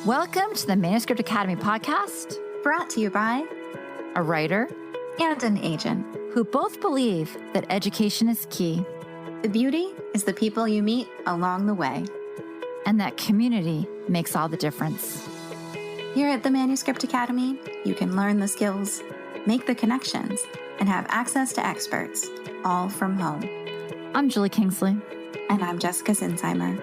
Welcome to the Manuscript Academy podcast, brought to you by a writer and an agent who both believe that education is key. The beauty is the people you meet along the way, and that community makes all the difference. Here at the Manuscript Academy, you can learn the skills, make the connections, and have access to experts, all from home. I'm Julie Kingsley. And I'm Jessica Sinsheimer.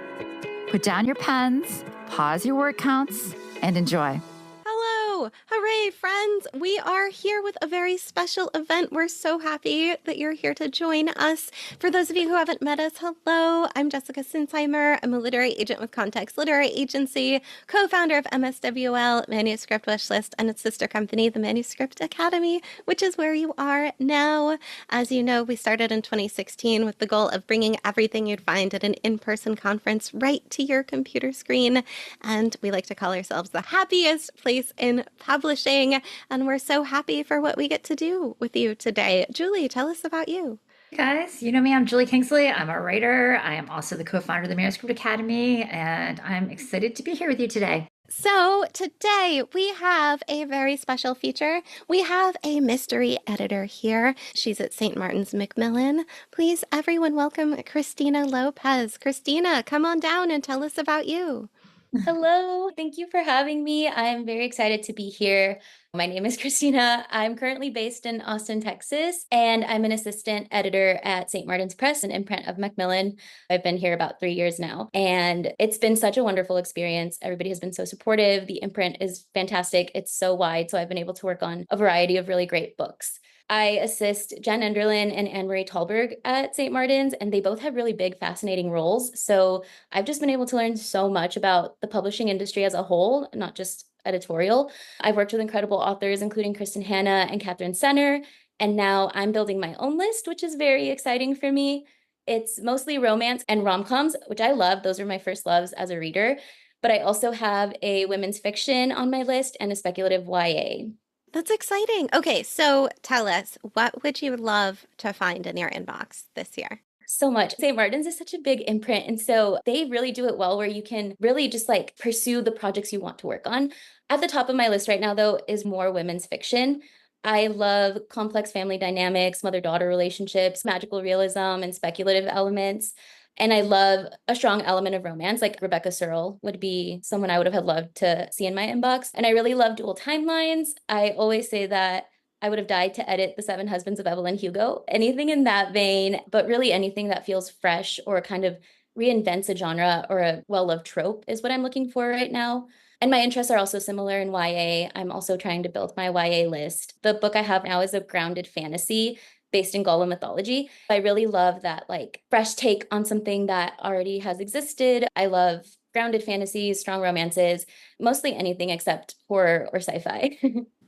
Put down your pens, pause your word counts, and enjoy. Hello! Hooray, friends! We are here with a very special event. We're so happy that you're here to join us. For those of you who haven't met us, hello. I'm Jessica Sinsheimer. I'm a literary agent with Context Literary Agency, co-founder of MSWL, Manuscript Wishlist, and its sister company, the Manuscript Academy, which is where you are now. As you know, we started in 2016 with the goal of bringing everything you'd find at an in-person conference right to your computer screen. And we like to call ourselves the happiest place in publishing. And we're so happy for what we get to do with you today. Julie, tell us about you. Guys, you know me, I'm Julie Kingsley. I'm a writer. I am also the co-founder of the Manuscript Academy, and I'm excited to be here with you today. So today we have a very special feature. We have a mystery editor here. She's at St. Martin's Macmillan. Please, everyone, welcome Christina Lopez. Christina, come on down and tell us about you. Hello, thank you for having me. I'm very excited to be here. My name is Christina. I'm currently based in Austin, Texas, and I'm an assistant editor at St. Martin's Press, an imprint of Macmillan. I've been here about 3 years now, and it's been such a wonderful experience. Everybody has been so supportive. The imprint is fantastic. It's so wide, so I've been able to work on a variety of really great books. I assist Jen Enderlin and Anne-Marie Tallberg at St. Martin's, and they both have really big, fascinating roles. So I've just been able to learn so much about the publishing industry as a whole, not just editorial. I've worked with incredible authors, including Kristen Hanna and Catherine Senner, and now I'm building my own list, which is very exciting for me. It's mostly romance and rom-coms, which I love. Those are my first loves as a reader. But I also have a women's fiction on my list and a speculative YA. That's exciting. Okay, so tell us, what would you love to find in your inbox this year? So much. St. Martin's is such a big imprint. And so they really do it well where you can really just like pursue the projects you want to work on. At the top of my list right now, though, is more women's fiction. I love complex family dynamics, mother-daughter relationships, magical realism, and speculative elements. And I love a strong element of romance, like Rebecca Searle would be someone I would have loved to see in my inbox. And I really love dual timelines. I always say that I would have died to edit The Seven Husbands of Evelyn Hugo, anything in that vein, but really anything that feels fresh or kind of reinvents a genre or a well-loved trope is what I'm looking for right now. And my interests are also similar in YA. I'm also trying to build my YA list. The book I have now is a grounded fantasy based in Gollum mythology. I really love that like fresh take on something that already has existed. I love grounded fantasies, strong romances, mostly anything except horror or sci-fi.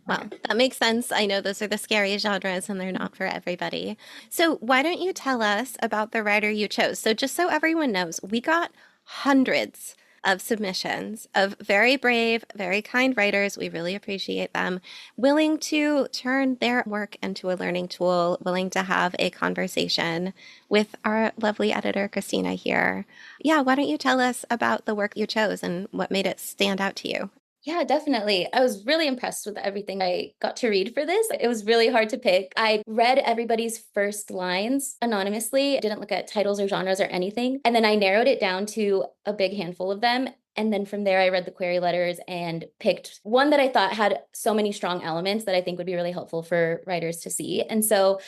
Well, that makes sense. I know those are the scary genres and they're not for everybody. So why don't you tell us about the writer you chose? So just so everyone knows, we got hundreds of submissions of very brave, very kind writers. We really appreciate them, willing to turn their work into a learning tool, willing to have a conversation with our lovely editor, Christina, here. Yeah, why don't you tell us about the work you chose and what made it stand out to you? Yeah, definitely. I was really impressed with everything I got to read for this. It was really hard to pick. I read everybody's first lines anonymously. I didn't look at titles or genres or anything. And then I narrowed it down to a big handful of them. And then from there, I read the query letters and picked one that I thought had so many strong elements that I think would be really helpful for writers to see. And so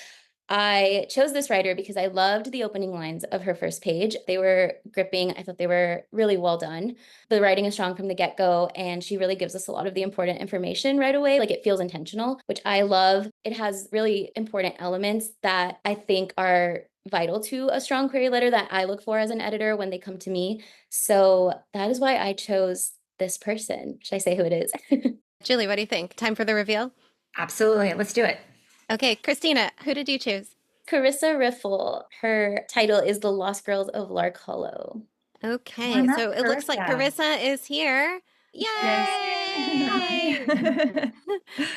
I chose this writer because I loved the opening lines of her first page. They were gripping. I thought they were really well done. The writing is strong from the get-go, and she really gives us a lot of the important information right away. Like it feels intentional, which I love. It has really important elements that I think are vital to a strong query letter that I look for as an editor when they come to me. So that is why I chose this person. Should I say who it is? Julie, what do you think? Time for the reveal? Absolutely. Let's do it. Okay, Christina, who did you choose? Karissa Riffel. Her title is The Lost Girls of Lark Hollow. Okay, so it looks like Karissa is here. Yay! Yes.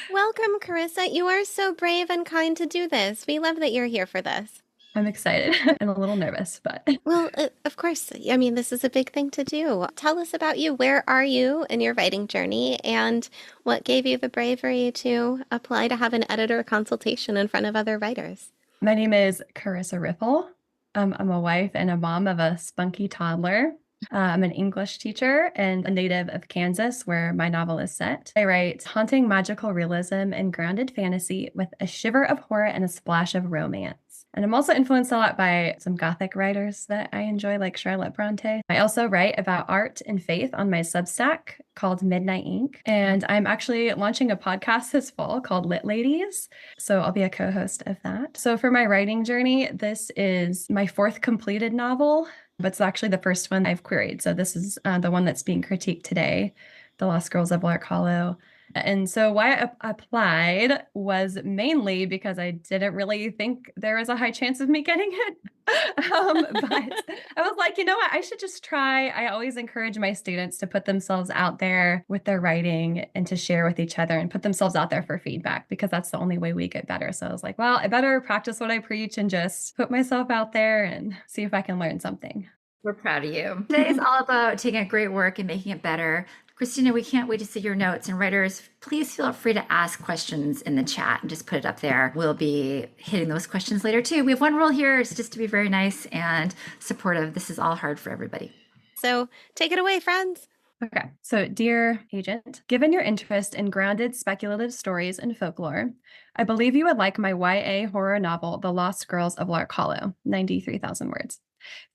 Welcome, Karissa. You are so brave and kind to do this. We love that you're here for this. I'm excited and a little nervous, but Well, of course, I mean, this is a big thing to do. Tell us about you. Where are you in your writing journey, and what gave you the bravery to apply to have an editor consultation in front of other writers? my name is Karissa Riffel. I'm a wife and a mom of a spunky toddler. I'm an English teacher and a native of Kansas, where my novel is set. I write haunting magical realism and grounded fantasy with a shiver of horror and a splash of romance. And I'm also influenced a lot by some Gothic writers that I enjoy, like Charlotte Bronte. I also write about art and faith on my Substack called Midnight Ink. And I'm actually launching a podcast this fall called Lit Ladies. So I'll be a co-host of that. So for my writing journey, this is my fourth completed novel, but it's actually the first one I've queried. So this is the one that's being critiqued today, The Lost Girls of Lark Hollow. And so why I applied was mainly because I didn't really think there was a high chance of me getting it. But I was like, you know what? I should just try. I always encourage my students to put themselves out there with their writing and to share with each other and put themselves out there for feedback, because that's the only way we get better. So I was like, well, I better practice what I preach and just put myself out there and see if I can learn something. We're proud of you. Today is all about taking a great work and making it better. Christina, we can't wait to see your notes. And writers, please feel free to ask questions in the chat and just put it up there. We'll be hitting those questions later too. We have one rule here, it's just to be very nice and supportive. This is all hard for everybody. So take it away, friends. Okay, so dear agent, given your interest in grounded speculative stories and folklore, I believe you would like my YA horror novel, The Lost Girls of Lark Hollow, 93,000 words,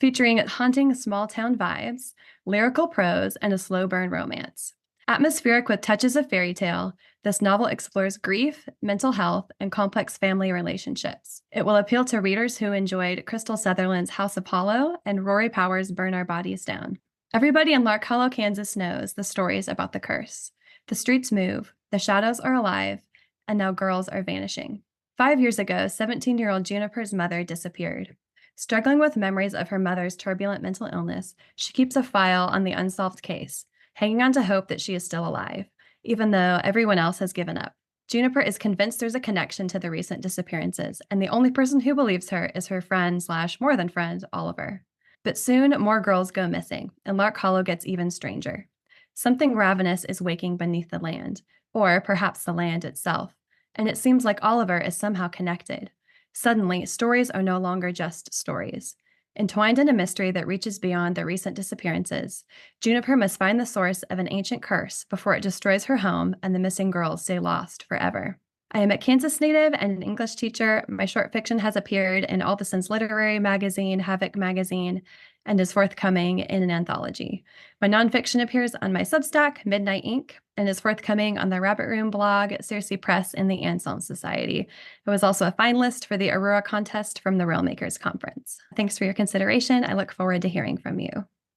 featuring haunting small-town vibes, lyrical prose, and a slow burn romance. Atmospheric with touches of fairy tale, this novel explores grief, mental health, and complex family relationships. It will appeal to readers who enjoyed Crystal Sutherland's House Apollo and Rory Powers' Burn Our Bodies Down. Everybody in Lark Hollow, Kansas knows the stories about the curse. The streets move, the shadows are alive, and now girls are vanishing. 5 years ago, 17-year-old Juniper's mother disappeared. Struggling with memories of her mother's turbulent mental illness, she keeps a file on the unsolved case, hanging on to hope that she is still alive, even though everyone else has given up. Juniper is convinced there's a connection to the recent disappearances, and the only person who believes her is her friend/more than friend, Oliver. But soon, more girls go missing, and Lark Hollow gets even stranger. Something ravenous is waking beneath the land, or perhaps the land itself, and it seems like Oliver is somehow connected. Suddenly, stories are no longer just stories. Entwined in a mystery that reaches beyond the recent disappearances, Juniper must find the source of an ancient curse before it destroys her home and the missing girls stay lost forever. I am a Kansas native and an English teacher. My short fiction has appeared in All the Sense Literary Magazine, Havoc Magazine, and is forthcoming in an anthology. My nonfiction appears on my Substack, Midnight Ink, and is forthcoming on the Rabbit Room blog, Circe Press, and the Anselm Society. I was also a finalist for the Aurora contest from the Rail Makers Conference. Thanks for your consideration. I look forward to hearing from you.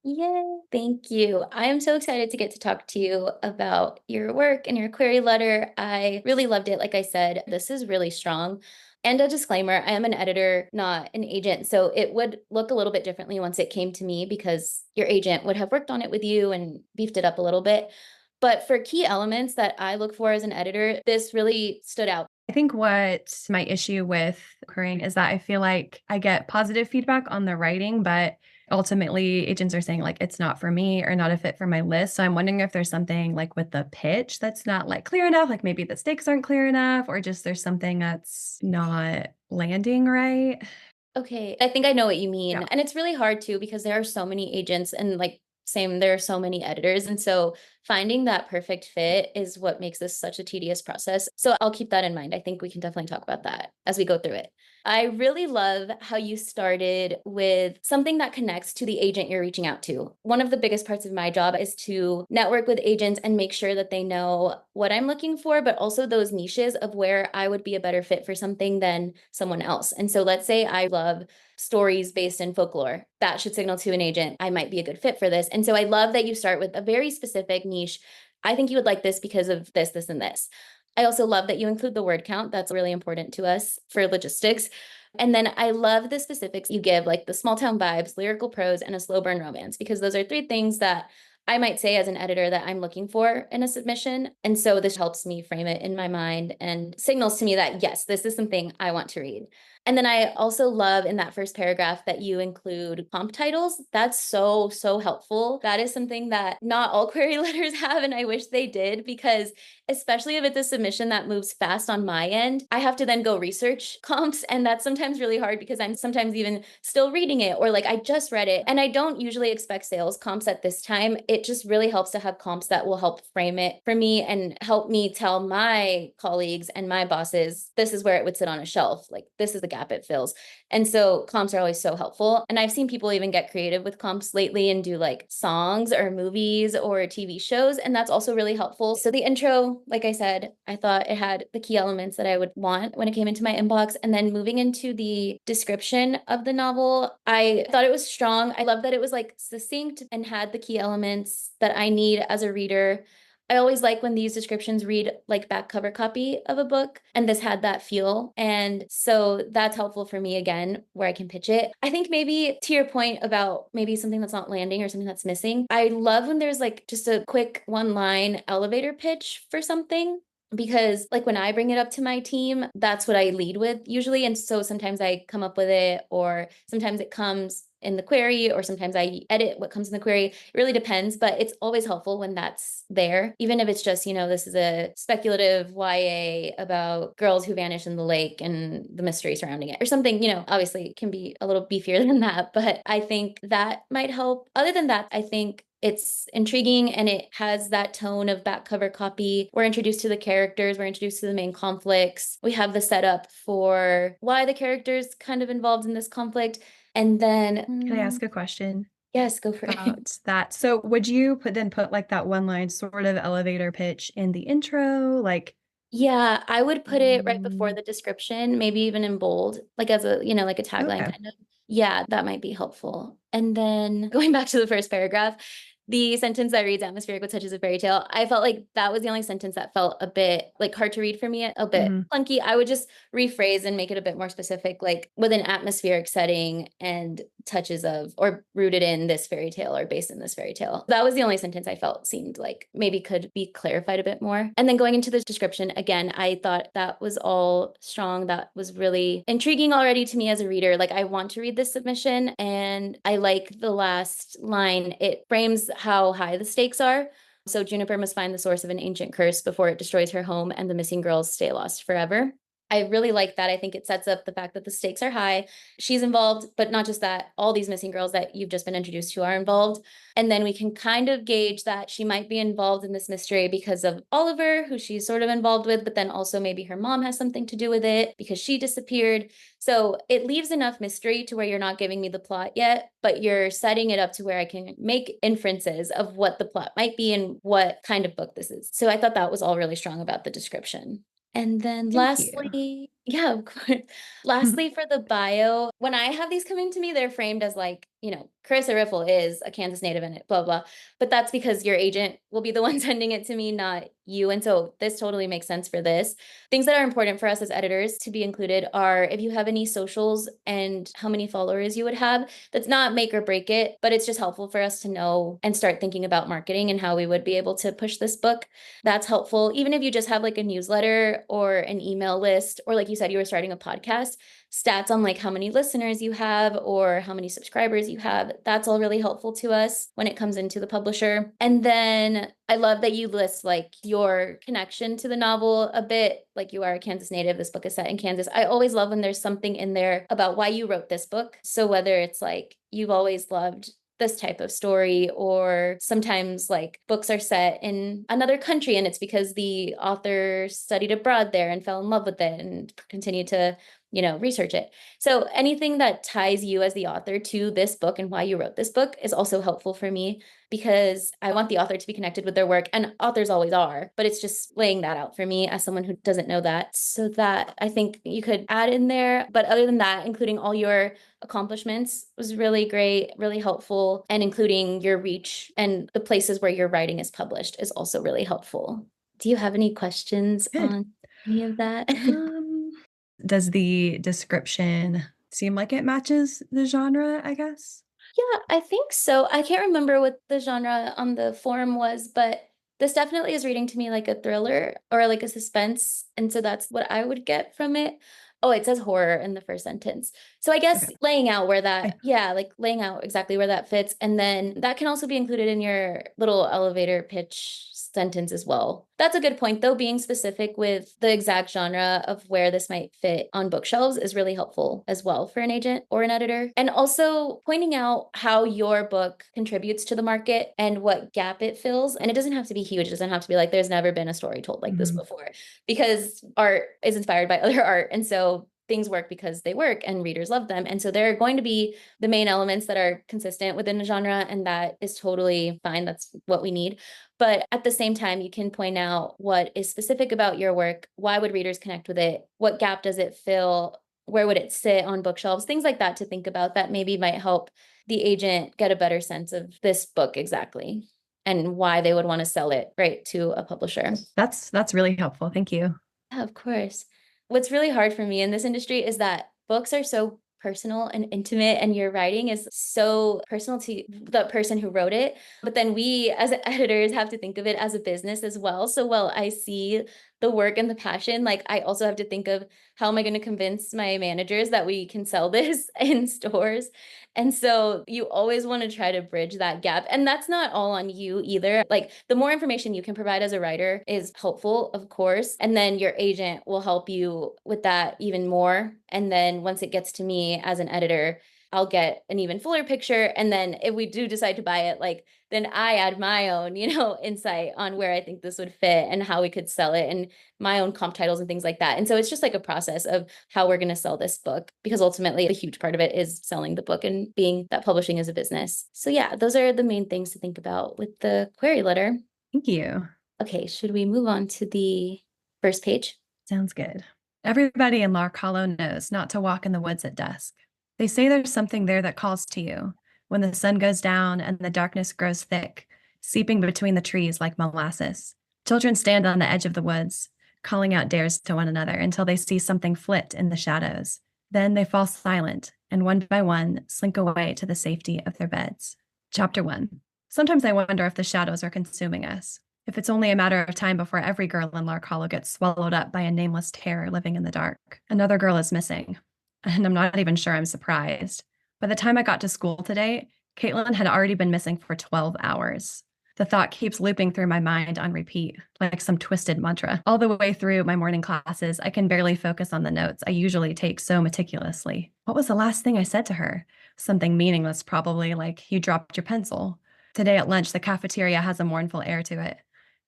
Yay, thank you. I am so excited to get to talk to you about your work and your query letter. I really loved it. Like I said, this is really strong. And a disclaimer, I am an editor, not an agent. So it would look a little bit differently once it came to me, because your agent would have worked on it with you and beefed it up a little bit. But for key elements that I look for as an editor, this really stood out. I think what my issue with querying is that I feel like I get positive feedback on the writing, but ultimately agents are saying like it's not for me or not a fit for my list. So I'm wondering if there's something like with the pitch that's not like clear enough, like maybe the stakes aren't clear enough, or just there's something that's not landing right. Okay, I think I know what you mean. Yeah. And it's really hard too, because there are so many agents and like same, there are so many editors. And so finding that perfect fit is what makes this such a tedious process. So I'll keep that in mind. I think we can definitely talk about that as we go through it. I really love how you started with something that connects to the agent you're reaching out to. One of the biggest parts of my job is to network with agents and make sure that they know what I'm looking for, but also those niches of where I would be a better fit for something than someone else. And so let's say I love stories based in folklore. That should signal to an agent, I might be a good fit for this. And so I love that you start with a very specific niche. I think you would like this because of this, this, and this. I also love that you include the word count. That's really important to us for logistics. And then I love the specifics you give, like the small town vibes, lyrical prose, and a slow burn romance, because those are three things that I might say as an editor that I'm looking for in a submission. And so this helps me frame it in my mind and signals to me that, yes, this is something I want to read. And then I also love in that first paragraph that you include comp titles. That's so, so helpful. That is something that not all query letters have, and I wish they did, because especially if it's a submission that moves fast on my end, I have to then go research comps. And that's sometimes really hard because I'm sometimes even still reading it, or like I just read it. And I don't usually expect sales comps at this time. It just really helps to have comps that will help frame it for me and help me tell my colleagues and my bosses, this is where it would sit on a shelf. Like, this is the gap it fills. And so comps are always so helpful. And I've seen people even get creative with comps lately and do like songs or movies or TV shows. And that's also really helpful. So the intro, like I said, I thought it had the key elements that I would want when it came into my inbox. And then moving into the description of the novel, I thought it was strong. I love that it was like succinct and had the key elements that I need as a reader. I always like when these descriptions read like back cover copy of a book, and this had that feel. And so that's helpful for me again, where I can pitch it. I think maybe to your point about maybe something that's not landing or something that's missing, I love when there's like just a quick one line elevator pitch for something. Because like when I bring it up to my team, that's what I lead with usually. And so sometimes I come up with it, or sometimes it comes in the query, or sometimes I edit what comes in the query. It really depends, but it's always helpful when that's there. Even if it's just, this is a speculative YA about girls who vanish in the lake and the mystery surrounding it, or something, obviously it can be a little beefier than that, but I think that might help. Other than that, I think it's intriguing and it has that tone of back cover copy. We're introduced to the characters. We're introduced to the main conflicts. We have the setup for why the character's kind of involved in this conflict. And then Can I ask a question yes, go for it. about that? So would you put like that one line sort of elevator pitch in the intro? Like, Yeah, I would put it right before the description, maybe even in bold, like as a, like a tagline okay. kind of. Yeah, that might be helpful. And then going back to the first paragraph, the sentence that reads atmospheric with touches of fairy tale, I felt like that was the only sentence that felt a bit like hard to read for me, a bit clunky. I would just rephrase and make it a bit more specific, like with an atmospheric setting and touches of, or rooted in this fairy tale or based in this fairy tale. That was the only sentence I felt seemed like maybe could be clarified a bit more. And then going into the description, again, I thought that was all strong. That was really intriguing already to me as a reader. Like, I want to read this submission, and I like the last line. It frames how high the stakes are. So Juniper must find the source of an ancient curse before it destroys her home and the missing girls stay lost forever. I really like that. I think it sets up the fact that the stakes are high. She's involved, but not just that, all these missing girls that you've just been introduced to are involved. And then we can kind of gauge that she might be involved in this mystery because of Oliver, who she's sort of involved with, but then also maybe her mom has something to do with it because she disappeared. So it leaves enough mystery to where you're not giving me the plot yet, but you're setting it up to where I can make inferences of what the plot might be and what kind of book this is. So I thought that was all really strong about the description. And then lastly, yeah, of course. Lastly, for the bio, when I have these coming to me, they're framed as like, Karissa Riffel is a Kansas native in it, blah, blah. But that's because your agent will be the one sending it to me, not you. And so this totally makes sense for this. Things that are important for us as editors to be included are if you have any socials and how many followers you would have. That's not make or break it, but it's just helpful for us to know and start thinking about marketing and how we would be able to push this book. That's helpful. Even if you just have like a newsletter or an email list, or like you said, you were starting a podcast, stats on like how many listeners you have or how many subscribers you have. That's all really helpful to us when it comes into the publisher. And then I love that you list like your connection to the novel a bit, like you are a Kansas native. This book is set in Kansas. I always love when there's something in there about why you wrote this book. So whether it's like you've always loved this type of story, or sometimes like books are set in another country and it's because the author studied abroad there and fell in love with it and continued to research it. So anything that ties you as the author to this book and why you wrote this book is also helpful for me, because I want the author to be connected with their work, and authors always are, but it's just laying that out for me as someone who doesn't know that. So that I think you could add in there. But other than that, including all your accomplishments was really great, really helpful, and including your reach and the places where your writing is published is also really helpful. Do you have any questions on any of that? Does the description seem like it matches the genre, I guess? Yeah, I think so. I can't remember what the genre on the forum was, but this definitely is reading to me like a thriller or like a suspense. And so that's what I would get from it. Oh, it says horror in the first sentence. So I guess Okay. laying out where that, like laying out exactly where that fits. And then that can also be included in your little elevator pitch sentence as well. That's a good point, though. Being specific with the exact genre of where this might fit on bookshelves is really helpful as well for an agent or an editor. And also pointing out how your book contributes to the market and what gap it fills. And it doesn't have to be huge. It doesn't have to be like, there's never been a story told like this before, because art is inspired by other art. And so things work because they work and readers love them. And so there are going to be the main elements that are consistent within a genre, and that is totally fine. That's what we need. But at the same time, you can point out what is specific about your work. Why would readers connect with it? What gap does it fill? Where would it sit on bookshelves? Things like that to think about that maybe might help the agent get a better sense of this book exactly and why they would want to sell it right to a publisher. That's really helpful. Thank you. Yeah, of course. What's really hard for me in this industry is that books are so personal and intimate, and your writing is so personal to the person who wrote it. But then we as editors have to think of it as a business as well. So while I see the work and the passion, like I also have to think of how am I going to convince my managers that we can sell this in stores. And so you always want to try to bridge that gap. And that's not all on you either. Like the more information you can provide as a writer is helpful, of course. And then your agent will help you with that even more. And then once it gets to me as an editor, I'll get an even fuller picture. And then if we do decide to buy it, like then I add my own, insight on where I think this would fit and how we could sell it and my own comp titles and things like that. And so it's just like a process of how we're going to sell this book, because ultimately a huge part of it is selling the book and being that publishing is a business. So yeah, those are the main things to think about with the query letter. Thank you. Okay, should we move on to the first page? Sounds good. Everybody in Lark Hollow knows not to walk in the woods at dusk. They say there's something there that calls to you when the sun goes down and the darkness grows thick, seeping between the trees like molasses. Children stand on the edge of the woods, calling out dares to one another until they see something flit in the shadows. Then they fall silent and one by one slink away to the safety of their beds. Chapter 1. Sometimes I wonder if the shadows are consuming us. If it's only a matter of time before every girl in Lark Hollow gets swallowed up by a nameless terror living in the dark. Another girl is missing, and I'm not even sure I'm surprised. By the time I got to school today, Caitlin had already been missing for 12 hours. The thought keeps looping through my mind on repeat, like some twisted mantra. All the way through my morning classes, I can barely focus on the notes I usually take so meticulously. What was the last thing I said to her? Something meaningless, probably, like, you dropped your pencil. Today at lunch, the cafeteria has a mournful air to it.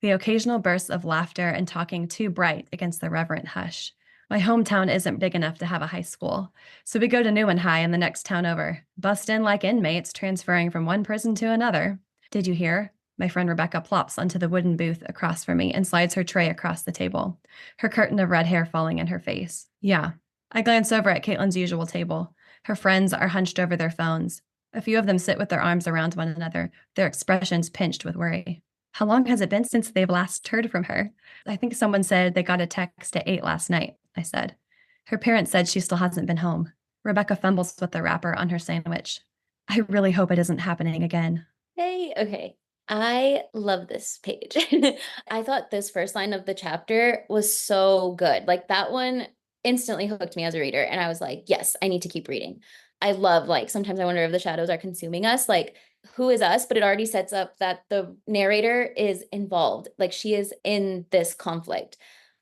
The occasional bursts of laughter and talking too bright against the reverent hush. My hometown isn't big enough to have a high school, so we go to Newman High in the next town over, bust in like inmates transferring from one prison to another. Did you hear? My friend Rebecca plops onto the wooden booth across from me and slides her tray across the table, her curtain of red hair falling in her face. Yeah. I glance over at Caitlin's usual table. Her friends are hunched over their phones. A few of them sit with their arms around one another, their expressions pinched with worry. How long has it been since they've last heard from her? I think someone said they got a text at 8 last night, I said. Her parents said she still hasn't been home. Rebecca fumbles with the wrapper on her sandwich. I really hope it isn't happening again. Hey, okay. I love this page. I thought this first line of the chapter was so good. Like that one instantly hooked me as a reader. And I was like, yes, I need to keep reading. I love, like, sometimes I wonder if the shadows are consuming us. Like, who is us? But it already sets up that the narrator is involved. Like she is in this conflict.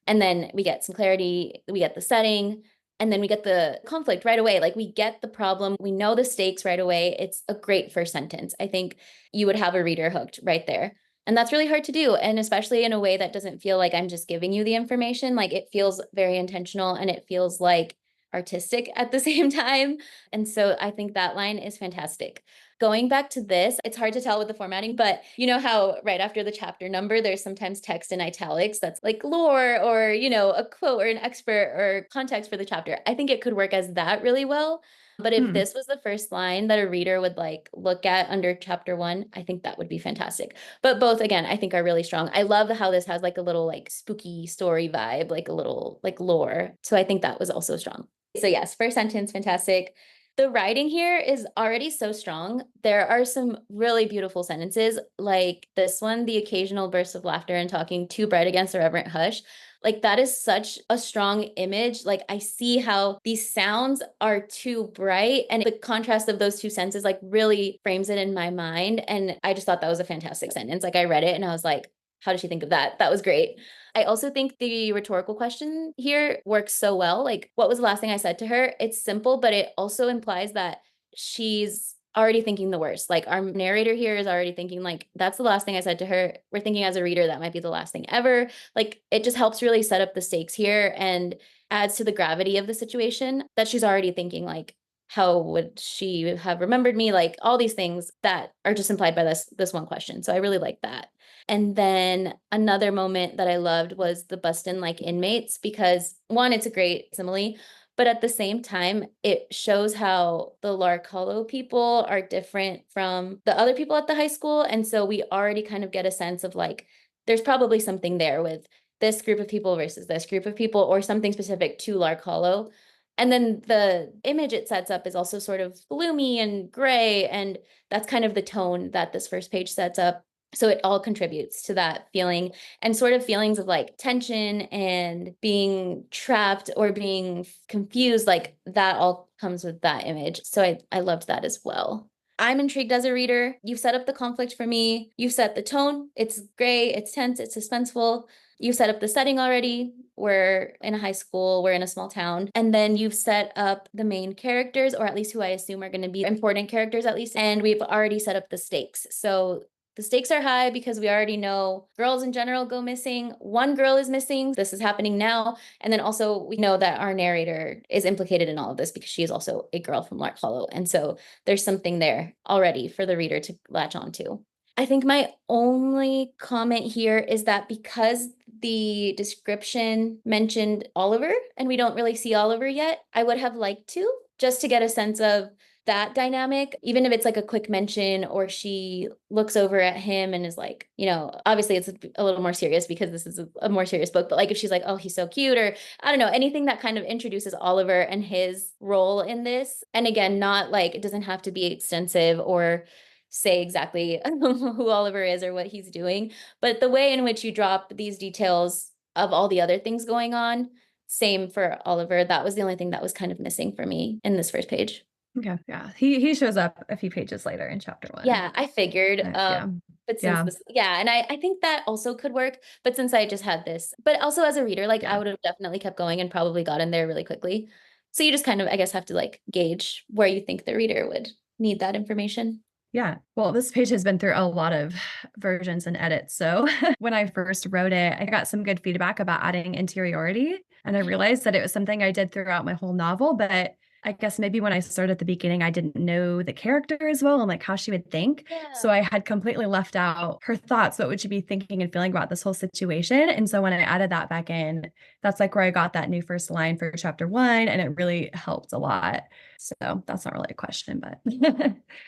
And then we get some clarity. We get the setting. And then we get the conflict right away. Like we get the problem. We know the stakes right away. It's a great first sentence. I think you would have a reader hooked right there. And that's really hard to do. And especially in a way that doesn't feel like I'm just giving you the information. Like it feels very intentional and it feels like artistic at the same time. And so I think that line is fantastic. Going back to this, it's hard to tell with the formatting, but you know how right after the chapter number, there's sometimes text in italics that's like lore or, a quote or an expert or context for the chapter. I think it could work as that really well. But if this was the first line that a reader would like look at under chapter 1, I think that would be fantastic. But both, again, I think are really strong. I love how this has like a little like spooky story vibe, like a little like lore. So I think that was also strong. So yes, first sentence, fantastic. The writing here is already so strong. There are some really beautiful sentences, like this one, the occasional burst of laughter and talking too bright against the reverent hush. Like that is such a strong image. Like I see how these sounds are too bright, and the contrast of those two sentences like really frames it in my mind. And I just thought that was a fantastic sentence. Like I read it and I was like, how did she think of that? That was great. I also think the rhetorical question here works so well. Like, what was the last thing I said to her? It's simple, but it also implies that she's already thinking the worst. Like, our narrator here is already thinking, like, that's the last thing I said to her. We're thinking as a reader, that might be the last thing ever. Like, it just helps really set up the stakes here and adds to the gravity of the situation that she's already thinking, like, how would she have remembered me? Like all these things that are just implied by this one question. So I really like that. And then another moment that I loved was the Buston like inmates, because one, it's a great simile, but at the same time, it shows how the Lark Hollow people are different from the other people at the high school. And so we already kind of get a sense of like, there's probably something there with this group of people versus this group of people, or something specific to Lark Hollow. And then the image it sets up is also sort of gloomy and gray. And that's kind of the tone that this first page sets up. So it all contributes to that feeling, and sort of feelings of like tension and being trapped or being confused, like that all comes with that image. So I loved that as well. I'm intrigued as a reader. You've set up the conflict for me. You've set the tone. It's gray, it's tense, it's suspenseful. You've set up the setting already. We're in a high school, we're in a small town. And then you've set up the main characters, or at least who I assume are going to be important characters at least. And we've already set up the stakes. So the stakes are high because we already know girls in general go missing. One girl is missing. This is happening now. And then also we know that our narrator is implicated in all of this because she is also a girl from Lark Hollow. And so there's something there already for the reader to latch onto. I think my only comment here is that because the description mentioned Oliver and we don't really see Oliver yet, I would have liked to, just to get a sense of that dynamic, even if it's like a quick mention, or she looks over at him and is like, you know, obviously it's a little more serious because this is a more serious book, but like if she's like, oh, he's so cute, or I don't know, anything that kind of introduces Oliver and his role in this. And again, not like, it doesn't have to be extensive or say exactly who Oliver is or what he's doing, but the way in which you drop these details of all the other things going on, same for Oliver. That was the only thing that was kind of missing for me in this first page. Okay. Yeah. He shows up a few pages later in chapter 1. Yeah, I figured. Yeah. But since this, and I think that also could work. But since I just had this, but also as a reader, like I would have definitely kept going and probably gotten there really quickly. So you just kind of, I guess, have to like gauge where you think the reader would need that information. Yeah. Well, this page has been through a lot of versions and edits. So when I first wrote it, I got some good feedback about adding interiority. And I realized that it was something I did throughout my whole novel, but I guess maybe when I started at the beginning, I didn't know the character as well and like how she would think. Yeah. So I had completely left out her thoughts. What would she be thinking and feeling about this whole situation? And so when I added that back in, that's like where I got that new first line for chapter 1. And it really helped a lot. So that's not really a question, but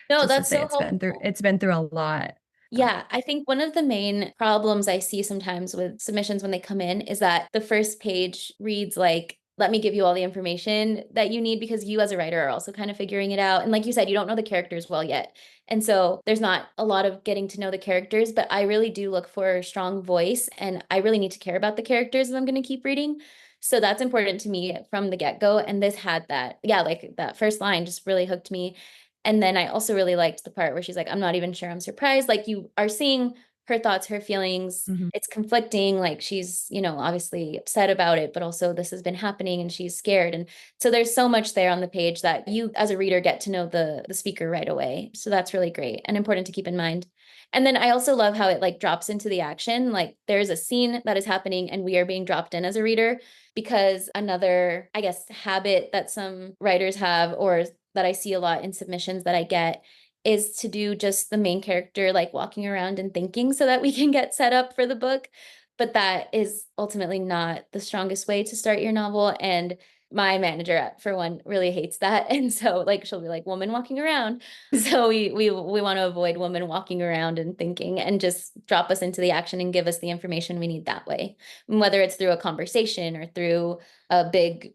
No, that's so it's been through a lot. Yeah, I think one of the main problems I see sometimes with submissions when they come in is that the first page reads like, let me give you all the information that you need, because you as a writer are also kind of figuring it out. And like you said, you don't know the characters well yet. And so there's not a lot of getting to know the characters, but I really do look for a strong voice, and I really need to care about the characters if I'm going to keep reading. So that's important to me from the get-go. And this had that, like that first line just really hooked me. And then I also really liked the part where she's like, I'm not even sure I'm surprised. Like you are seeing her thoughts, her feelings. Mm-hmm. It's conflicting. Like she's, obviously upset about it, but also this has been happening and she's scared. And so there's so much there on the page that you as a reader get to know the speaker right away. So that's really great and important to keep in mind. And then I also love how it like drops into the action. Like there's a scene that is happening and we are being dropped in as a reader, because another, I guess, habit that some writers have, or that I see a lot in submissions that I get, is to do just the main character like walking around and thinking so that we can get set up for the book. But that is ultimately not the strongest way to start your novel. And My manager, for one, really hates that. And so like she'll be like, woman walking around. So we want to avoid women walking around and thinking, and just drop us into the action and give us the information we need that way. And whether it's through a conversation or through a big,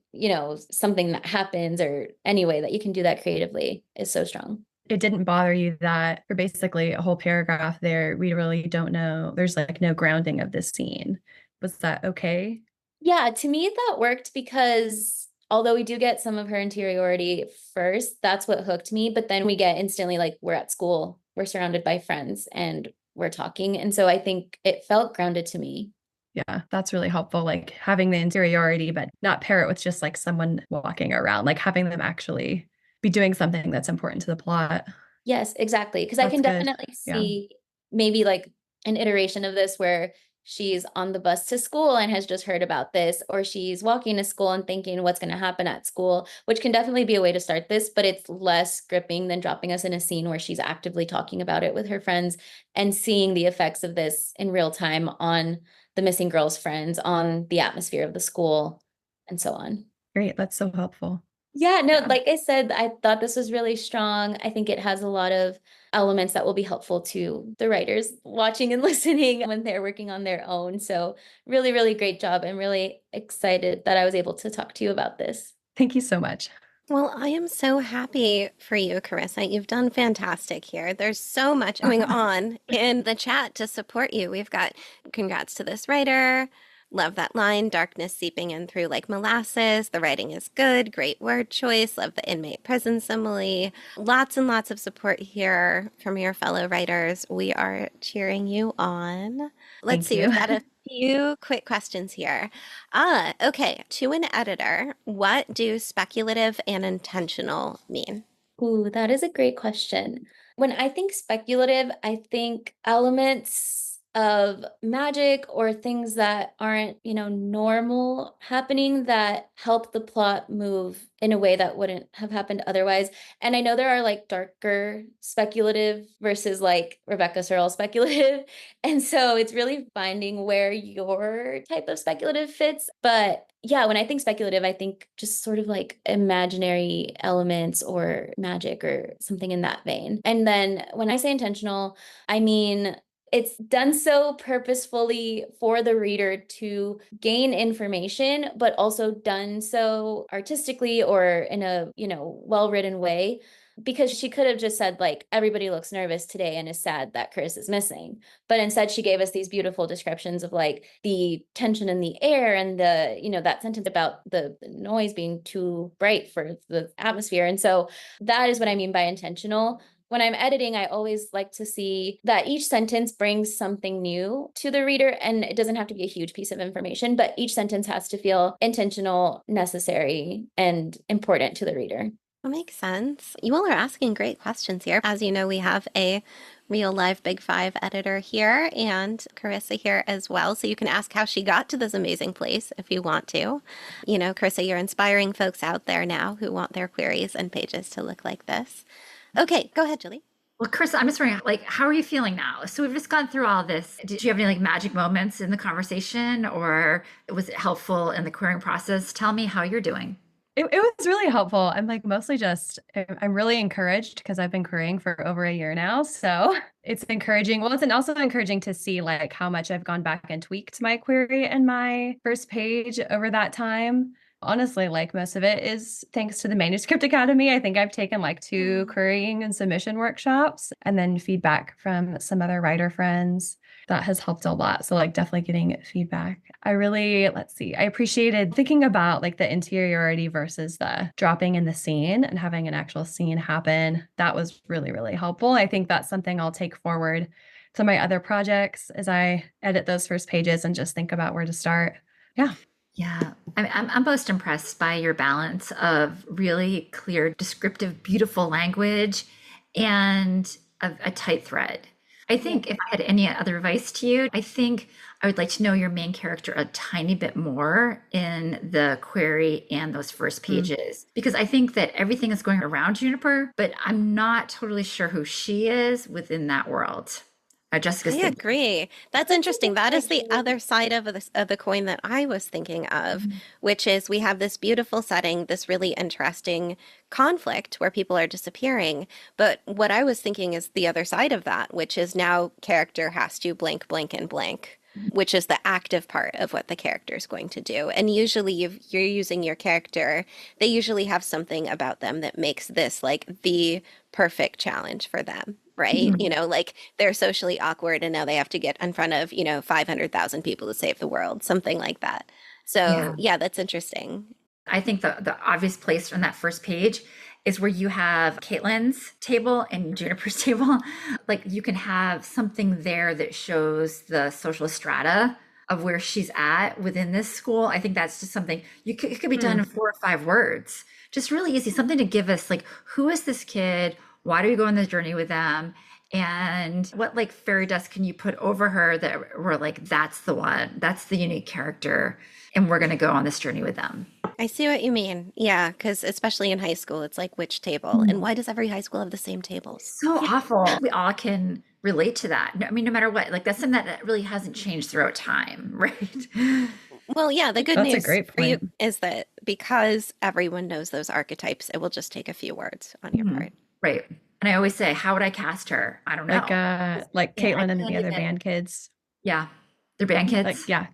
something that happens, or any way that you can do that creatively is so strong. It didn't bother you that for basically a whole paragraph there, we really don't know, there's like no grounding of this scene. Was that okay? Yeah, to me that worked, because although we do get some of her interiority first, that's what hooked me. But then we get instantly like, we're at school, we're surrounded by friends, and we're talking. And so I think it felt grounded to me. Yeah, that's really helpful. Like having the interiority, but not pair it with just like someone walking around, like having them actually be doing something that's important to the plot. Yes, exactly. Because I can That's good. definitely Yeah. see maybe like an iteration of this where she's on the bus to school and has just heard about this, or she's walking to school and thinking what's going to happen at school, which can definitely be a way to start this, but it's less gripping than dropping us in a scene where she's actively talking about it with her friends and seeing the effects of this in real time on the missing girl's friends, on the atmosphere of the school, and so on. Great. That's so helpful. Yeah, no, Yeah. like I said, I thought this was really strong. I think it has a lot of elements that will be helpful to the writers watching and listening when they're working on their own. So really, really great job. I'm really excited that I was able to talk to you about this. Thank you so much. Well, I am so happy for you, Karissa. You've done fantastic here. There's so much going on in the chat to support you. We've got congrats to this writer. Love that line, darkness seeping in through like molasses. The writing is good. Great word choice. Love the inmate prison simile. Lots and lots of support here from your fellow writers. We are cheering you on. Let's see. We've got a few quick questions here. Okay. To an editor, what do speculative and intentional mean? Ooh, that is a great question. When I think speculative, I think elements of magic or things that aren't, normal happening that help the plot move in a way that wouldn't have happened otherwise. And I know there are like darker speculative versus like Rebecca Searle speculative. And so it's really finding where your type of speculative fits. But yeah, when I think speculative, I think just sort of like imaginary elements or magic or something in that vein. And then when I say intentional, I mean, it's done so purposefully for the reader to gain information, but also done so artistically or in a, well-written way. Because she could have just said like, everybody looks nervous today and is sad that Chris is missing. But instead she gave us these beautiful descriptions of like the tension in the air and the, that sentence about the noise being too bright for the atmosphere. And so that is what I mean by intentional. When I'm editing, I always like to see that each sentence brings something new to the reader, and it doesn't have to be a huge piece of information, but each sentence has to feel intentional, necessary, and important to the reader. That makes sense. You all are asking great questions here. As you know, we have a real live Big Five editor here and Karissa here as well. So you can ask how she got to this amazing place if you want to. Karissa, you're inspiring folks out there now who want their queries and pages to look like this. Okay, go ahead, Julie. Well, Chris, I'm just wondering, like, how are you feeling now? So we've just gone through all this. Did you have any like magic moments in the conversation, or was it helpful in the querying process? Tell me how you're doing. It was really helpful. I'm like I'm really encouraged because I've been querying for over a year now. So it's encouraging. Well, it's also encouraging to see like how much I've gone back and tweaked my query and my first page over that time. Honestly, like most of it is thanks to the Manuscript Academy. I think I've taken like 2 querying and submission workshops and then feedback from some other writer friends. That has helped a lot. So like definitely getting feedback. I appreciated thinking about like the interiority versus the dropping in the scene and having an actual scene happen. That was really, really helpful. I think that's something I'll take forward to my other projects as I edit those first pages and just think about where to start. Yeah. Yeah, I'm most impressed by your balance of really clear, descriptive, beautiful language and a tight thread. I think if I had any other advice to you, I think I would like to know your main character a tiny bit more in the query and those first pages, because I think that everything is going around Juniper, but I'm not totally sure who she is within that world. Jessica's I thinking. agree. That's interesting. That is the other side of the coin that I was thinking of, which is we have this beautiful setting, this really interesting conflict where people are disappearing. But what I was thinking is the other side of that, which is now character has to blank, blank, and blank, which is the active part of what the character is going to do. And usually you're using your character, they usually have something about them that makes this like the perfect challenge for them. Right? Mhm. You know, like they're socially awkward and now they have to get in front of, 500,000 people to save the world, something like that. So, Yeah. yeah, that's interesting. I think the obvious place on that first page is where you have Caitlin's table and Juniper's table. Like you can have something there that shows the social strata of where she's at within this school. I think that's just something it could be done in 4 or 5 words. Just really easy, something to give us like, who is this kid? Why do we go on this journey with them? And what like fairy dust can you put over her that we're like, that's the one, that's the unique character, and we're going to go on this journey with them. I see what you mean. Yeah, because especially in high school, it's like which table? And why does every high school have the same tables? So awful. We all can relate to that. I mean, no matter what, like that's something that really hasn't changed throughout time, right? Well, yeah, the good That's a news great for you point. is that because everyone knows those archetypes, it will just take a few words on your part. Right. And I always say, how would I cast her? I don't know. Like Yeah, I Caitlin and can't the other even- band kids. Yeah. They're band kids. Like,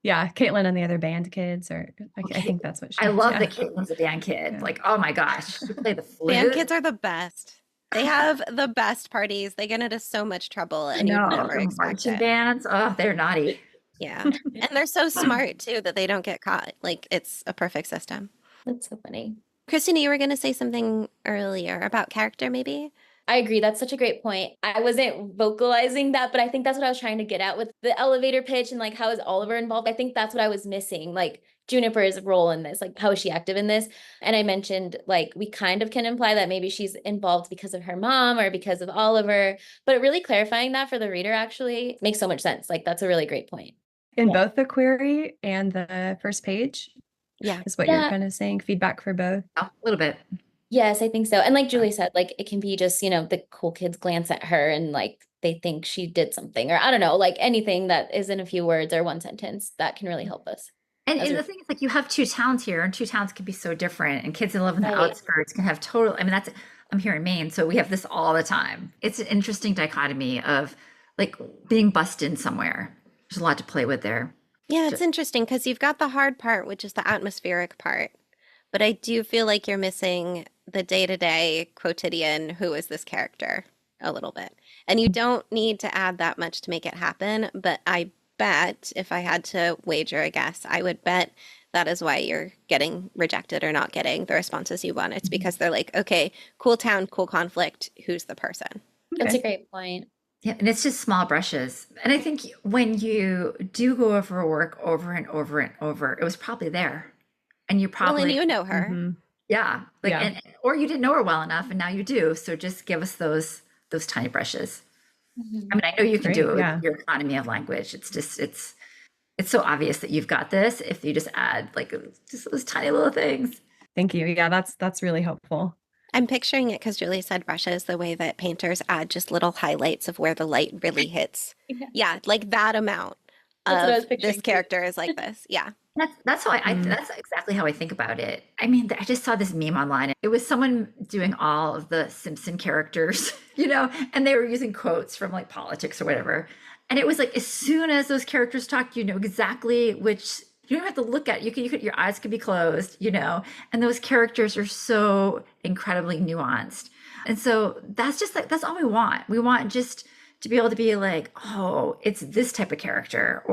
yeah, Caitlin and the other band kids, or I Okay. think that's what she I love yeah. that Caitlin's a band kid. Yeah. Like, oh my gosh. She played the flute. Band kids are the best. They have the best parties. They get into so much trouble and you No, never the expect marching it. bands. Oh, they're naughty. Yeah. And they're so smart too that they don't get caught. Like it's a perfect system. That's so funny. Christina, you were going to say something earlier about character, maybe? I agree. That's such a great point. I wasn't vocalizing that, but I think that's what I was trying to get at with the elevator pitch and like how is Oliver involved? I think that's what I was missing. Like Juniper's role in this, like how is she active in this? And I mentioned like we kind of can imply that maybe she's involved because of her mom or because of Oliver, but really clarifying that for the reader actually makes so much sense. Like that's a really great point. In both the query and the first page Yeah. is what Yeah. you're kind of saying, feedback for both. Oh, a little bit. Yes, I think so. And like Julie said, like it can be just, the cool kids glance at her and like they think she did something, or I don't know, like anything that is in a few words or one sentence that can really help us. And Those the are- thing is, like, you have 2 towns here, and 2 towns can be so different. And kids that live in the Right. outskirts can have total. I mean, I'm here in Maine, so we have this all the time. It's an interesting dichotomy of like being bussed in somewhere. There's a lot to play with there. Yeah, it's interesting because you've got the hard part, which is the atmospheric part. But I do feel like you're missing the day-to-day quotidian, who is this character, a little bit. And you don't need to add that much to make it happen. But I bet if I had to wager a guess, I would bet that is why you're getting rejected or not getting the responses you want. It's because they're like, okay, cool town, cool conflict. Who's the person? That's a Okay. great point. Yeah, and it's just small brushes. And I think when you do go over work over and over and over, it was probably there. And you Well, probably, and you know her. Mhm. yeah, like, Yeah. or you didn't know her well enough, and now you do. So just give us those tiny brushes. Mhm. I mean, I know you can Great, do it with yeah. your economy of language. It's just, it's so obvious that you've got this if you just add like just those tiny little things. Thank you. Yeah, that's really helpful. I'm picturing it because Julie said brushes, the way that painters add just little highlights of where the light really hits. Yeah. Yeah, like that amount That's what I was of picturing this too. character is like this. Yeah. That's how that's exactly how I think about it. I mean, I just saw this meme online. It was someone doing all of the Simpson characters, and they were using quotes from like politics or whatever. And it was like as soon as those characters talk, you know exactly which. You don't have to look at it. You could your eyes could be closed, and those characters are so incredibly nuanced. And so that's just like that's all we want. We want just to be able to be like, oh, it's this type of character,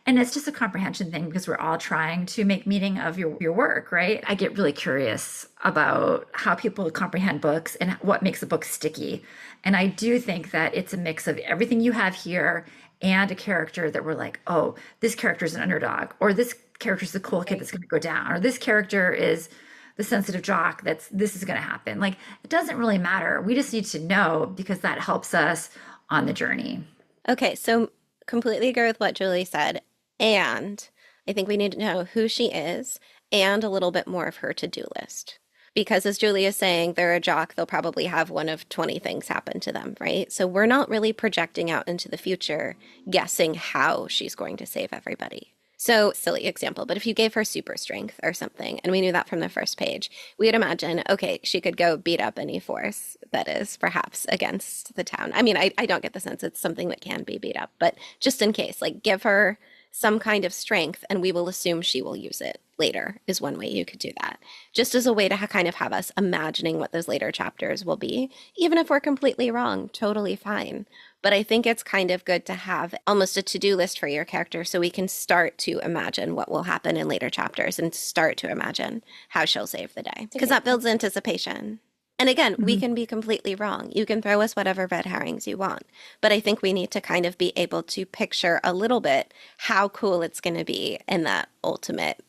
and it's just a comprehension thing because we're all trying to make meaning of your work, right? I get really curious about how people comprehend books and what makes a book sticky. And I do think that it's a mix of everything you have here and a character that we're like, oh, this character is an underdog, or this character is the cool kid that's going to go down, or this character is the sensitive jock this is going to happen. Like, it doesn't really matter. We just need to know because that helps us on the journey. Okay, so completely agree with what Julie said. And I think we need to know who she is and a little bit more of her to-do list. Because as Julie is saying, they're a jock, they'll probably have one of 20 things happen to them, right? So we're not really projecting out into the future, guessing how she's going to save everybody. So, silly example, but if you gave her super strength or something, and we knew that from the first page, we would imagine, okay, she could go beat up any force that is perhaps against the town. I mean, I don't get the sense it's something that can be beat up, but just in case, like give her some kind of strength and we will assume she will use it later is one way you could do that. Just as a way to kind of have us imagining what those later chapters will be, even if we're completely wrong, totally fine. But I think it's kind of good to have almost a to-do list for your character so we can start to imagine what will happen in later chapters and start to imagine how she'll save the day. Because that builds anticipation. And again, we can be completely wrong. You can throw us whatever red herrings you want. But I think we need to kind of be able to picture a little bit how cool it's going to be in that ultimate,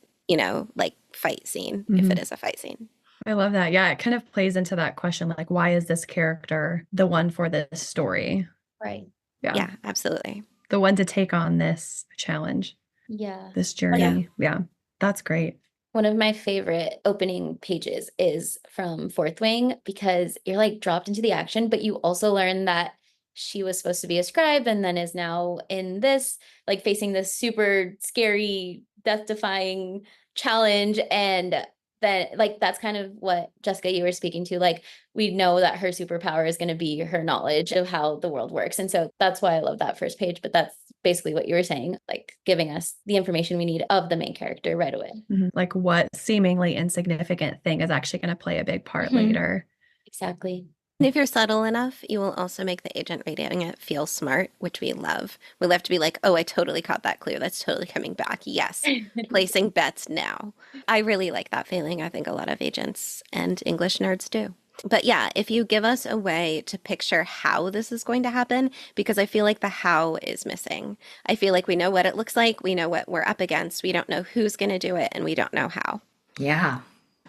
like fight scene, if it is a fight scene. I love that. Yeah, it kind of plays into that question, like, why is this character the one for this story? Right. Yeah, absolutely. The one to take on this challenge. Yeah. This journey. Yeah, that's great. One of my favorite opening pages is from Fourth Wing because you're like dropped into the action, but you also learn that she was supposed to be a scribe and then is now in this, like facing this super scary, death-defying challenge. And then like that's kind of what Jessica, you were speaking to. Like we know that her superpower is going to be her knowledge of how the world works. And so that's why I love that first page. But that's basically what you were saying, like giving us the information we need of the main character right away. Like what seemingly insignificant thing is actually going to play a big part later. Exactly. And if you're subtle enough, you will also make the agent reading it feel smart, which we love. We love to be like, oh, I totally caught that clue. That's totally coming back. Yes. Placing bets now. I really like that feeling. I think a lot of agents and English nerds do. But yeah, if you give us a way to picture how this is going to happen, because I feel like the how is missing. I feel like we know what it looks like. We know what we're up against. We don't know who's going to do it, and we don't know how. Yeah,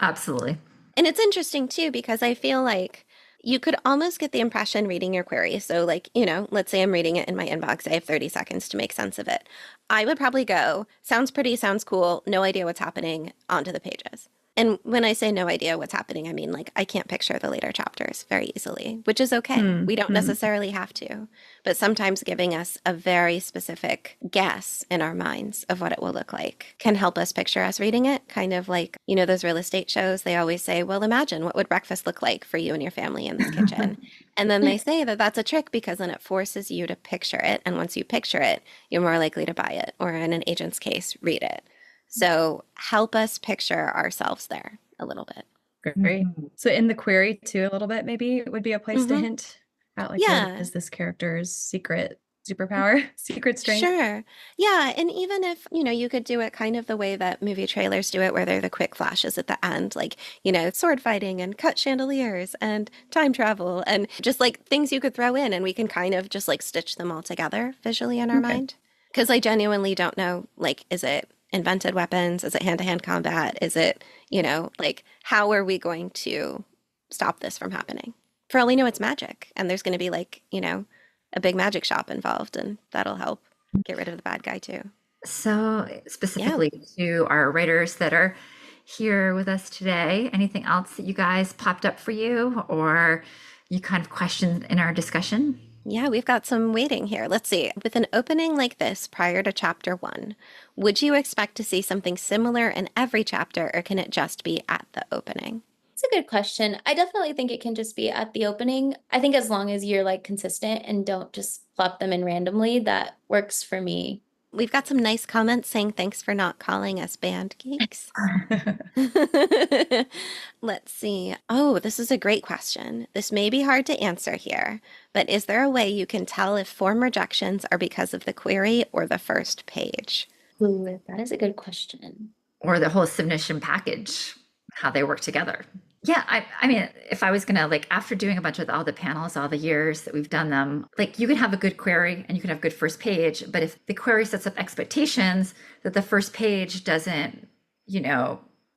absolutely. And it's interesting too, because I feel like you could almost get the impression reading your query. So like, let's say I'm reading it in my inbox. I have 30 seconds to make sense of it. I would probably go, sounds pretty, sounds cool, no idea what's happening, onto the pages. And when I say no idea what's happening, I mean, like, I can't picture the later chapters very easily, which is okay. We don't necessarily have to. But sometimes giving us a very specific guess in our minds of what it will look like can help us picture us reading it. Kind of like, those real estate shows, they always say, well, imagine what would breakfast look like for you and your family in this kitchen. And then they say that that's a trick because then it forces you to picture it. And once you picture it, you're more likely to buy it, or in an agent's case, read it. So help us picture ourselves there a little bit. Great. So in the query too, a little bit, maybe it would be a place to hint at like, what is this character's secret superpower, secret strength? Sure. Yeah. And even if, you could do it kind of the way that movie trailers do it, where they're the quick flashes at the end, like, sword fighting and cut chandeliers and time travel and just like things you could throw in, and we can kind of just like stitch them all together visually in our mind. Because I genuinely don't know, like, is it invented weapons? Is it hand-to-hand combat? Is it, like, how are we going to stop this from happening? For all we know, it's magic. And there's going to be like, a big magic shop involved, and that'll help get rid of the bad guy too. So specifically to our writers that are here with us today, anything else that you guys popped up for you or you kind of questioned in our discussion? Yeah, we've got some waiting here. Let's see. With an opening like this prior to chapter 1, would you expect to see something similar in every chapter, or can it just be at the opening? It's a good question. I definitely think it can just be at the opening. I think as long as you're like consistent and don't just plop them in randomly, that works for me. We've got some nice comments saying thanks for not calling us band geeks. Let's see. Oh, this is a great question. This may be hard to answer here, but is there a way you can tell if form rejections are because of the query or the first page? Ooh, that is a good question. Or the whole submission package, how they work together. Yeah, I mean, if I was going to, like, after doing a bunch of all the panels, all the years that we've done them, like, you can have a good query and you can have good first page, but if the query sets up expectations that the first page doesn't,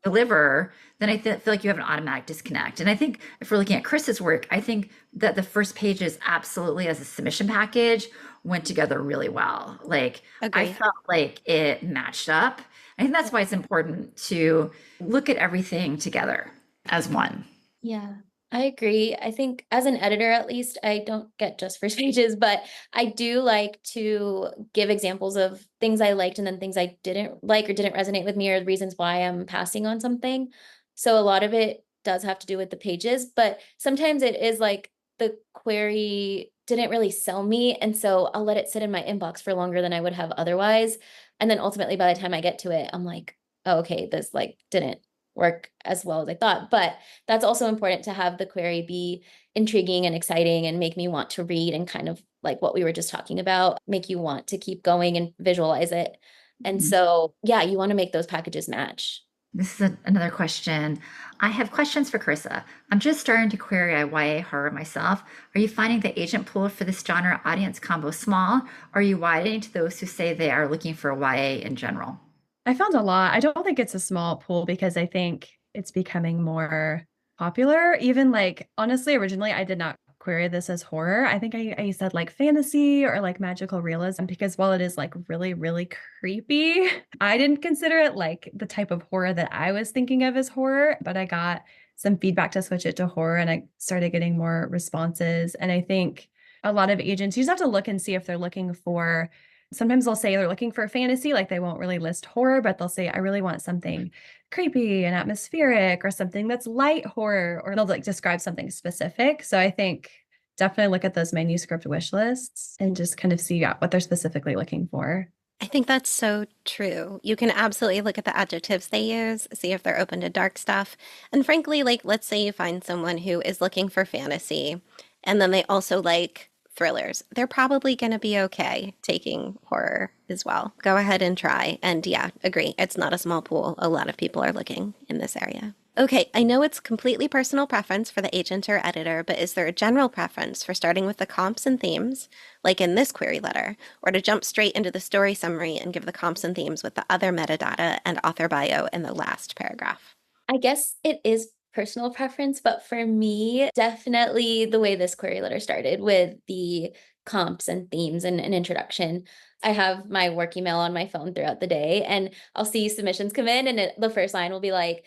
deliver, then I feel like you have an automatic disconnect. And I think if we're looking at Chris's work, I think that the first pages absolutely as a submission package went together really well. Like, I felt like it matched up. I think that's why it's important to look at everything together. as one. Yeah, I agree. I think as an editor, at least, I don't get just first pages, but I do like to give examples of things I liked and then things I didn't like or didn't resonate with me or the reasons why I'm passing on something. So a lot of it does have to do with the pages, but sometimes it is like the query didn't really sell me. And so I'll let it sit in my inbox for longer than I would have otherwise. And then ultimately, by the time I get to it, I'm like, oh, okay, this like didn't work as well as I thought. But that's also important to have the query be intriguing and exciting and make me want to read and kind of like what we were just talking about, make you want to keep going and visualize it. And so, yeah, you want to make those packages match. This is another question. I have questions for Karissa. I'm just starting to query a YA horror myself. Are you finding the agent pool for this genre audience combo small? Or are you widening to those who say they are looking for YA in general? I found a lot. I don't think it's a small pool because I think it's becoming more popular. Even like, honestly, originally I did not query this as horror. I think I said like fantasy or like magical realism because while it is like really, really creepy, I didn't consider it like the type of horror that I was thinking of as horror, but I got some feedback to switch it to horror and I started getting more responses. And I think a lot of agents, you just have to look and see if they're looking for. Sometimes they'll say they're looking for a fantasy, like they won't really list horror, but they'll say, I really want something creepy and atmospheric or something that's light horror, or they'll like describe something specific. So I think definitely look at those manuscript wish lists and just kind of see what they're specifically looking for. I think that's so true. You can absolutely look at the adjectives they use, see if they're open to dark stuff. And frankly, like, let's say you find someone who is looking for fantasy and then they also like thrillers. They're probably going to be okay taking horror as well. Go ahead and try. And yeah, agree. It's not a small pool. A lot of people are looking in this area. Okay, I know it's completely personal preference for the agent or editor, but is there a general preference for starting with the comps and themes, like in this query letter, or to jump straight into the story summary and give the comps and themes with the other metadata and author bio in the last paragraph? I guess it is personal preference, but for me, definitely the way this query letter started with the comps and themes and an introduction. I have my work email on my phone throughout the day, and I'll see submissions come in, and the first line will be like,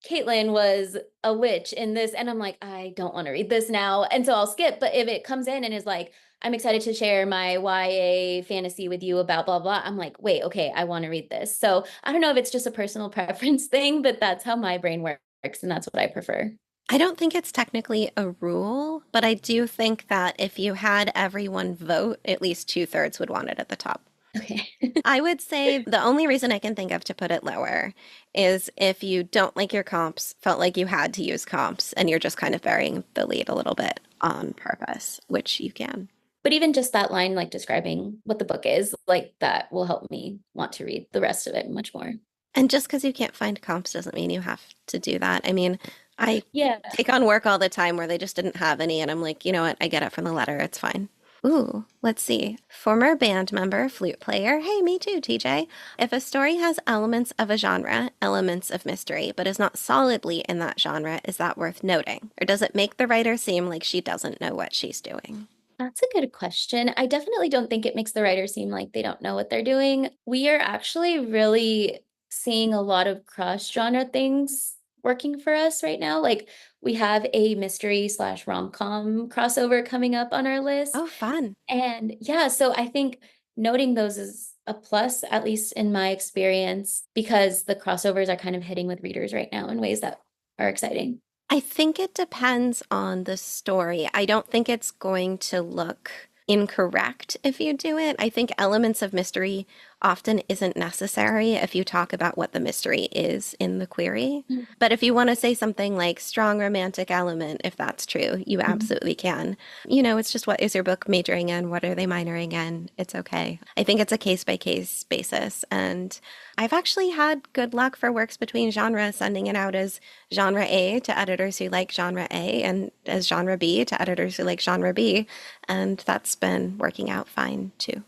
Caitlin was a witch in this, and I'm like, I don't want to read this now, and so I'll skip. But if it comes in and is like, I'm excited to share my YA fantasy with you about blah, blah, I'm like, wait, okay, I want to read this. So I don't know if it's just a personal preference thing, but that's how my brain works, and that's what I prefer. I don't think it's technically a rule, but I do think that if you had everyone vote, at least 2/3 would want it at the top. Okay. I would say the only reason I can think of to put it lower is if you don't like your comps, felt like you had to use comps, and you're just kind of burying the lead a little bit on purpose, which you can. But even just that line, like describing what the book is, like that will help me want to read the rest of it much more. And just because you can't find comps doesn't mean you have to do that. I mean, I Yeah. take on work all the time where they just didn't have any, and I'm like, you know what? I get it from the letter. It's fine. Ooh, let's see. Former band member, flute player. Hey, me too, TJ. If a story has elements of a genre, elements of mystery, but is not solidly in that genre, is that worth noting? Or does it make the writer seem like she doesn't know what she's doing? That's a good question. I definitely don't think it makes the writer seem like they don't know what they're doing. We are actually really seeing a lot of cross-genre things working for us right now. Like we have a mystery / rom-com crossover coming up on our list. Oh, fun. And yeah, so I think noting those is a plus, at least in my experience, because the crossovers are kind of hitting with readers right now in ways that are exciting. I think it depends on the story. I don't think it's going to look incorrect if you do it. I think elements of mystery often isn't necessary if you talk about what the mystery is in the query. But if you want to say something like strong romantic element, if that's true, you absolutely can. It's just what is your book majoring in? What are they minoring in? It's okay. I think it's a case-by-case basis. And I've actually had good luck for works between genres, sending it out as genre A to editors who like genre A and as genre B to editors who like genre B. And that's been working out fine too.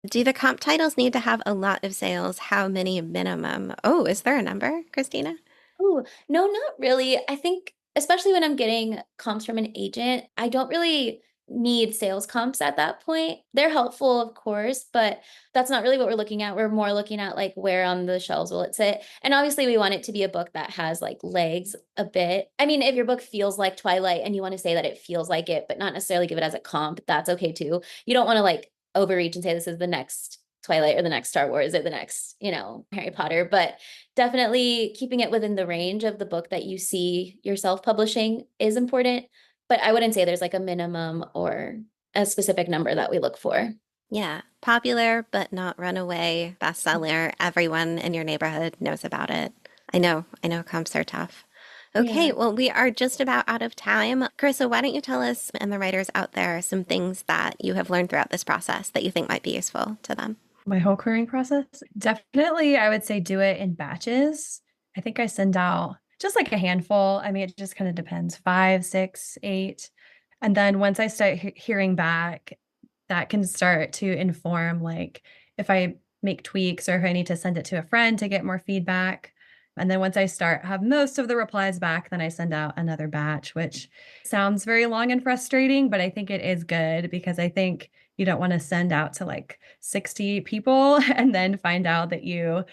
Do the comp titles need to have a lot of sales? How many minimum? Oh, is there a number, Christina? Oh, no, not really. I think, especially when I'm getting comps from an agent, I don't really need sales comps at that point. They're helpful, of course, but that's not really what we're looking at. We're more looking at like where on the shelves will it sit. And obviously we want it to be a book that has like legs a bit. I mean, if your book feels like Twilight and you want to say that it feels like it, but not necessarily give it as a comp, that's okay too. You don't want to like overreach and say this is the next Twilight or the next Star Wars or the next, Harry Potter, but definitely keeping it within the range of the book that you see yourself publishing is important. But I wouldn't say there's like a minimum or a specific number that we look for. Yeah. Popular, but not runaway bestseller. Everyone in your neighborhood knows about it. I know comps are tough. Okay, Yeah. well, we are just about out of time. Karissa, why don't you tell us and the writers out there some things that you have learned throughout this process that you think might be useful to them? My whole querying process? Definitely, I would say do it in batches. I think I send out just like a handful. I mean, it just kind of depends, 5, 6, 8. And then once I start hearing back, that can start to inform like if I make tweaks or if I need to send it to a friend to get more feedback. And then once I have most of the replies back, then I send out another batch, which sounds very long and frustrating, but I think it is good because I think you don't want to send out to like 60 people and then find out that you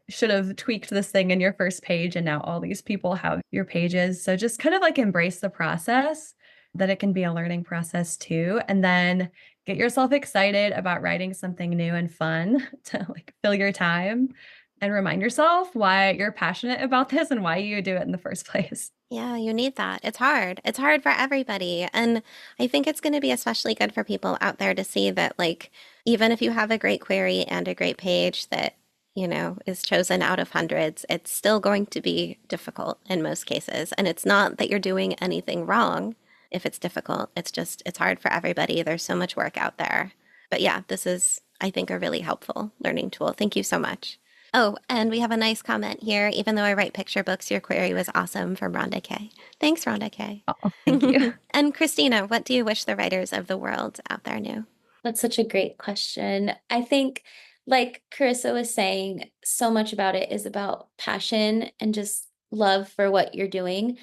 should have tweaked this thing in your first page and now all these people have your pages. So just kind of like embrace the process, that it can be a learning process too. And then get yourself excited about writing something new and fun to like fill your time and remind yourself why you're passionate about this and why you do it in the first place. Yeah, you need that. It's hard. It's hard for everybody. And I think it's going to be especially good for people out there to see that, like, even if you have a great query and a great page that, is chosen out of hundreds, it's still going to be difficult in most cases. And it's not that you're doing anything wrong if it's difficult. It's hard for everybody. There's so much work out there. But yeah, this is, I think, a really helpful learning tool. Thank you so much. Oh, and we have a nice comment here. Even though I write picture books, your query was awesome, from Rhonda K. Thanks, Rhonda K. Oh, thank you. And Christina, what do you wish the writers of the world out there knew? That's such a great question. I think, like Karissa was saying, so much about it is about passion and just love for what you're doing.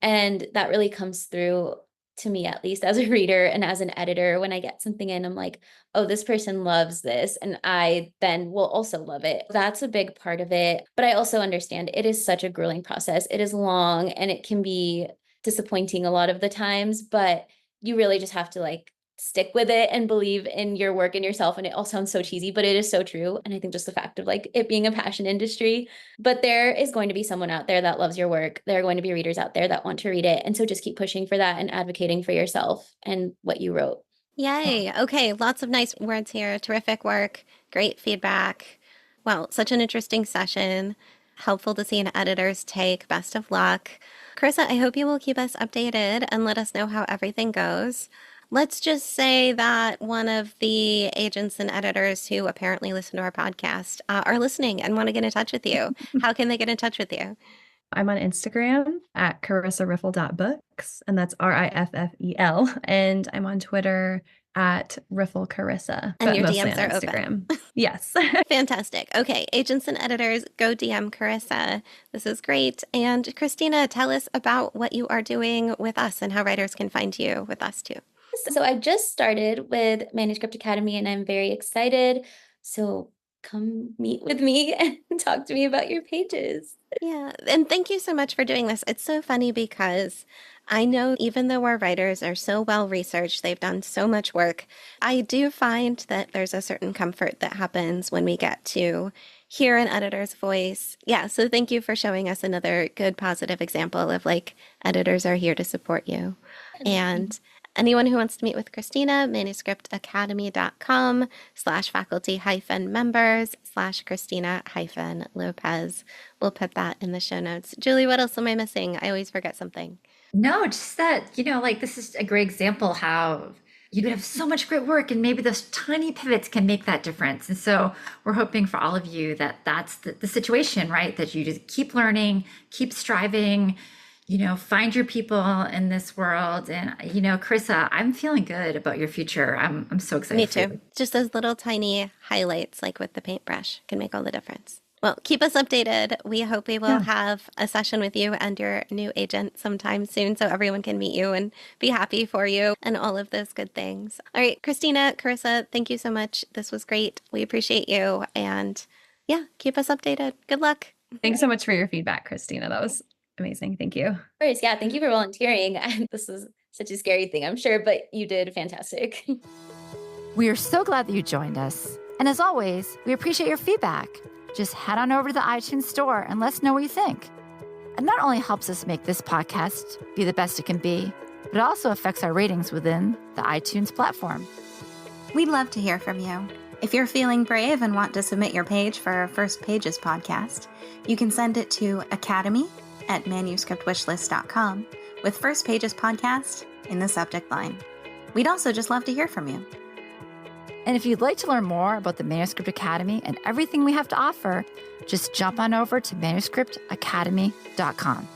And that really comes through to me, at least as a reader and as an editor. When I get something in, I'm like, oh, this person loves this. And I then will also love it. That's a big part of it. But I also understand it is such a grueling process. It is long and it can be disappointing a lot of the times, but you really just have to like stick with it and believe in your work and yourself. And it all sounds so cheesy, but it is so true. And I think just the fact of like it being a passion industry, but there is going to be someone out there that loves your work. There are going to be readers out there that want to read it. And so just keep pushing for that and advocating for yourself and what you wrote. Yay. Okay. Lots of nice words here. Terrific work. Great feedback. Well, such an interesting session. Helpful to see an editor's take. Best of luck. Karissa, I hope you will keep us updated and let us know how everything goes. Let's just say that one of the agents and editors who apparently listen to our podcast are listening and want to get in touch with you. How can they get in touch with you? I'm on Instagram at karissariffel.books, and that's Riffel. And I'm on Twitter at Riffel Karissa. And your mostly DMs on are Instagram. open. Yes. Fantastic. Okay, agents and editors, go DM Karissa. This is great. And Christina, tell us about what you are doing with us and how writers can find you with us too. So I just started with Manuscript Academy and I'm very excited. So come meet with me and talk to me about your pages. Yeah, and thank you so much for doing this. It's so funny because I know even though our writers are so well researched, they've done so much work, I do find that there's a certain comfort that happens when we get to hear an editor's voice. Yeah, so thank you for showing us another good positive example of like editors are here to support you. And anyone who wants to meet with Christina, manuscriptacademy.com/faculty-members/Christina-Lopez. We'll put that in the show notes. Julie, what else am I missing? I always forget something. No, just that, like this is a great example how you have so much great work and maybe those tiny pivots can make that difference. And so we're hoping for all of you that that's the situation, right? That you just keep learning, keep striving, find your people in this world. And, Karissa, I'm feeling good about your future. I'm so excited. Me for too. you. Just those little tiny highlights, like with the paintbrush, can make all the difference. Well, keep us updated. We hope we will have a session with you and your new agent sometime soon so everyone can meet you and be happy for you and all of those good things. All right, Christina, Karissa, thank you so much. This was great. We appreciate you. And yeah, keep us updated. Good luck. Thanks so much for your feedback, Christina. That was amazing. Thank you. Of course, yeah, thank you for volunteering. This is such a scary thing, I'm sure, but you did fantastic. We are so glad that you joined us. And as always, we appreciate your feedback. Just head on over to the iTunes store and let us know what you think. It not only helps us make this podcast be the best it can be, but it also affects our ratings within the iTunes platform. We'd love to hear from you. If you're feeling brave and want to submit your page for our First Pages podcast, you can send it to academy@manuscriptwishlist.com with First Pages podcast in the subject line. We'd also just love to hear from you. And if you'd like to learn more about the Manuscript Academy and everything we have to offer, just jump on over to manuscriptacademy.com.